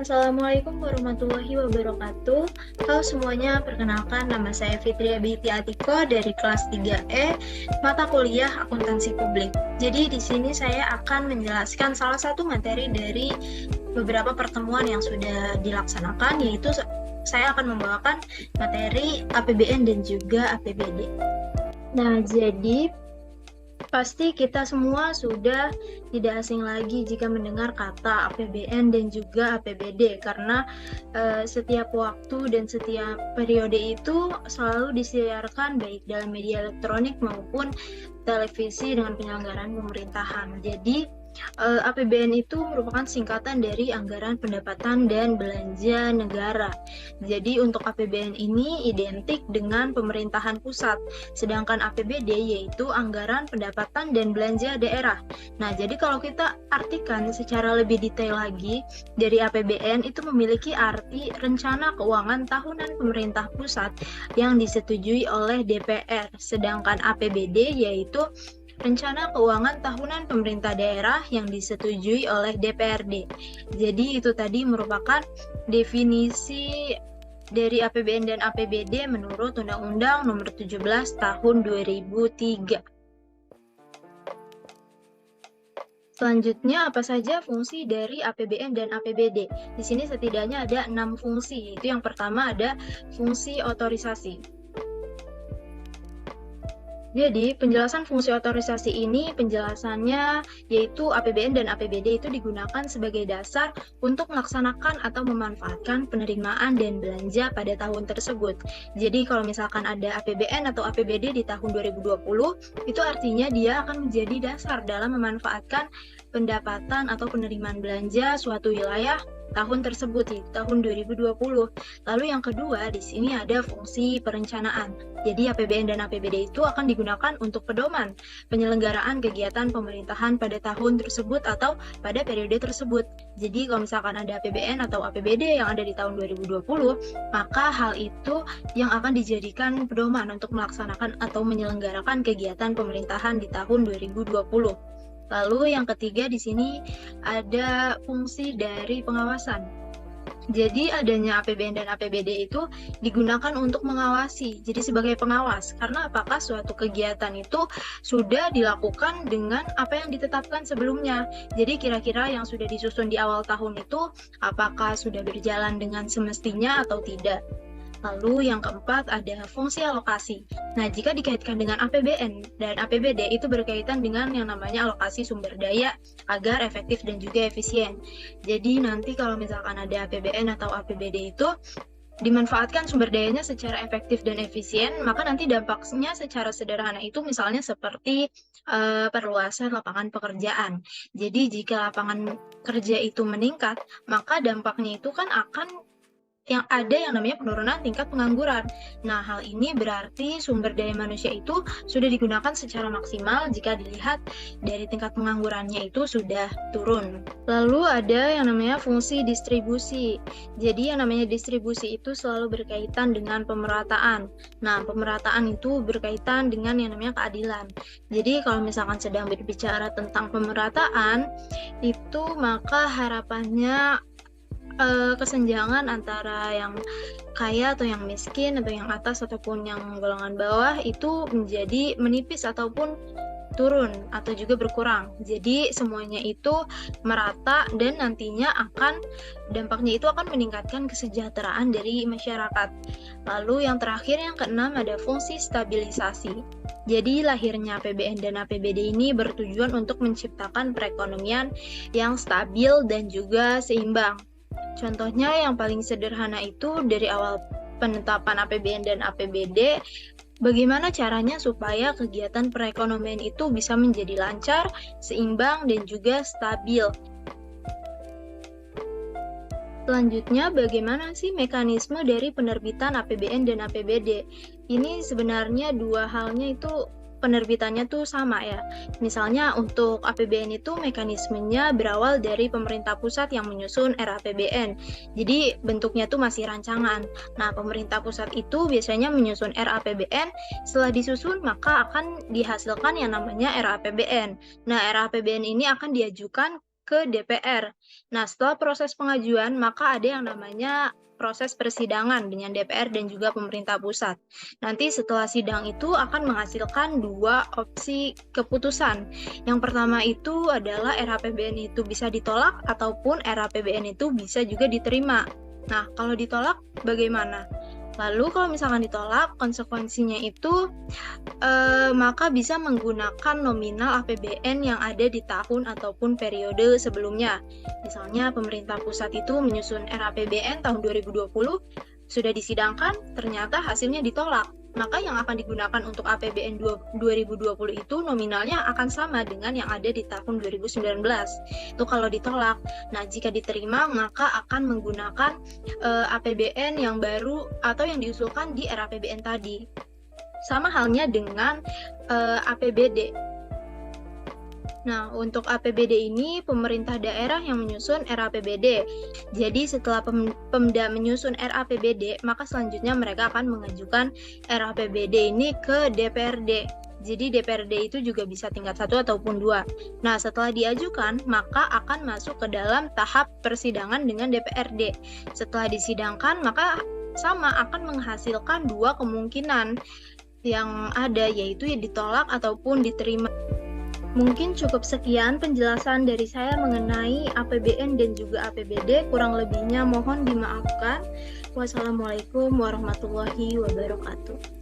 Assalamualaikum warahmatullahi wabarakatuh. Halo semuanya, perkenalkan nama saya Fitria Binti Atiko dari kelas 3E, mata kuliah Akuntansi Publik. Jadi di sini saya akan menjelaskan salah satu materi dari beberapa pertemuan yang sudah dilaksanakan, yaitu saya akan membawakan materi APBN dan juga APBD. Nah, jadi pasti kita semua sudah tidak asing lagi jika mendengar kata APBN dan juga APBD, karena setiap waktu dan setiap periode itu selalu disiarkan baik dalam media elektronik maupun televisi dengan penyelenggaraan pemerintahan. Jadi APBN itu merupakan singkatan dari Anggaran Pendapatan dan Belanja Negara. Jadi untuk APBN ini identik dengan pemerintahan pusat, sedangkan APBD yaitu Anggaran Pendapatan dan Belanja Daerah. Nah, jadi kalau kita artikan secara lebih detail lagi, dari APBN itu memiliki arti rencana keuangan tahunan pemerintah pusat yang disetujui oleh DPR, sedangkan APBD yaitu Rencana Keuangan Tahunan Pemerintah Daerah yang disetujui oleh DPRD. Jadi itu tadi merupakan definisi dari APBN dan APBD menurut Undang-Undang Nomor 17 Tahun 2003. Selanjutnya, apa saja fungsi dari APBN dan APBD? Di sini setidaknya ada 6 fungsi, yaitu yang pertama ada fungsi otorisasi. Jadi, penjelasan fungsi otorisasi ini penjelasannya yaitu APBN dan APBD itu digunakan sebagai dasar untuk melaksanakan atau memanfaatkan penerimaan dan belanja pada tahun tersebut. Jadi, kalau misalkan ada APBN atau APBD di tahun 2020, itu artinya dia akan menjadi dasar dalam memanfaatkan pendapatan atau penerimaan belanja suatu wilayah tahun tersebut di tahun 2020. Lalu yang kedua, di sini ada fungsi perencanaan. Jadi APBN dan APBD itu akan digunakan untuk pedoman penyelenggaraan kegiatan pemerintahan pada tahun tersebut atau pada periode tersebut. Jadi kalau misalkan ada APBN atau APBD yang ada di tahun 2020, maka hal itu yang akan dijadikan pedoman untuk melaksanakan atau menyelenggarakan kegiatan pemerintahan di tahun 2020. Lalu yang ketiga di sini ada fungsi dari pengawasan. Jadi adanya APBN dan APBD itu digunakan untuk mengawasi, jadi sebagai pengawas, karena apakah suatu kegiatan itu sudah dilakukan dengan apa yang ditetapkan sebelumnya. Jadi kira-kira yang sudah disusun di awal tahun itu apakah sudah berjalan dengan semestinya atau tidak. Lalu yang keempat ada fungsi alokasi. Nah, jika dikaitkan dengan APBN dan APBD itu berkaitan dengan yang namanya alokasi sumber daya agar efektif dan juga efisien. Jadi nanti kalau misalkan ada APBN atau APBD itu dimanfaatkan sumber dayanya secara efektif dan efisien, maka nanti dampaknya secara sederhana itu misalnya seperti perluasan lapangan pekerjaan. Jadi jika lapangan kerja itu meningkat, maka dampaknya itu kan akan yang ada yang namanya penurunan tingkat pengangguran. Nah, hal ini berarti sumber daya manusia itu sudah digunakan secara maksimal jika dilihat dari tingkat penganggurannya itu sudah turun. Lalu ada yang namanya fungsi distribusi. Jadi yang namanya distribusi itu selalu berkaitan dengan pemerataan. Nah, pemerataan itu berkaitan dengan yang namanya keadilan. Jadi kalau misalkan sedang berbicara tentang pemerataan, itu maka harapannya kesenjangan antara yang kaya atau yang miskin atau yang atas ataupun yang golongan bawah itu menjadi menipis ataupun turun atau juga berkurang. Jadi semuanya itu merata dan nantinya dampaknya itu akan meningkatkan kesejahteraan dari masyarakat. Lalu yang terakhir yang keenam ada fungsi stabilisasi. Jadi lahirnya APBN dan APBD ini bertujuan untuk menciptakan perekonomian yang stabil dan juga seimbang. Contohnya yang paling sederhana itu dari awal penetapan APBN dan APBD, bagaimana caranya supaya kegiatan perekonomian itu bisa menjadi lancar, seimbang, dan juga stabil. Selanjutnya, bagaimana sih mekanisme dari penerbitan APBN dan APBD? Ini sebenarnya dua halnya itu penerbitannya tuh sama ya. Misalnya untuk APBN itu mekanismenya berawal dari pemerintah pusat yang menyusun RAPBN. Jadi bentuknya tuh masih rancangan. Nah, pemerintah pusat itu biasanya menyusun RAPBN, setelah disusun maka akan dihasilkan yang namanya RAPBN. Nah, RAPBN ini akan diajukan ke DPR. Nah, setelah proses pengajuan, maka ada yang namanya proses persidangan dengan DPR dan juga pemerintah pusat. Nanti setelah sidang itu akan menghasilkan dua opsi keputusan. Yang pertama itu adalah RAPBN itu bisa ditolak ataupun RAPBN itu bisa juga diterima. Nah, kalau ditolak bagaimana? Lalu kalau misalkan ditolak, konsekuensinya itu maka bisa menggunakan nominal APBN yang ada di tahun ataupun periode sebelumnya. Misalnya pemerintah pusat itu menyusun RAPBN tahun 2020, sudah disidangkan, ternyata hasilnya ditolak. Maka yang akan digunakan untuk APBN 2020 itu nominalnya akan sama dengan yang ada di tahun 2019. Itu kalau ditolak. Nah, jika diterima, maka akan menggunakan APBN yang baru atau yang diusulkan di RAPBN tadi. Sama halnya dengan APBD. Nah, untuk APBD ini pemerintah daerah yang menyusun RAPBD. Jadi setelah Pemda menyusun RAPBD, maka selanjutnya mereka akan mengajukan RAPBD ini ke DPRD. Jadi DPRD itu juga bisa tingkat 1 ataupun 2. Nah, setelah diajukan, maka akan masuk ke dalam tahap persidangan dengan DPRD. Setelah disidangkan, maka sama akan menghasilkan dua kemungkinan yang ada, yaitu ya ditolak ataupun diterima. Mungkin cukup sekian penjelasan dari saya mengenai APBN dan juga APBD. Kurang lebihnya mohon dimaafkan. Wassalamualaikum warahmatullahi wabarakatuh.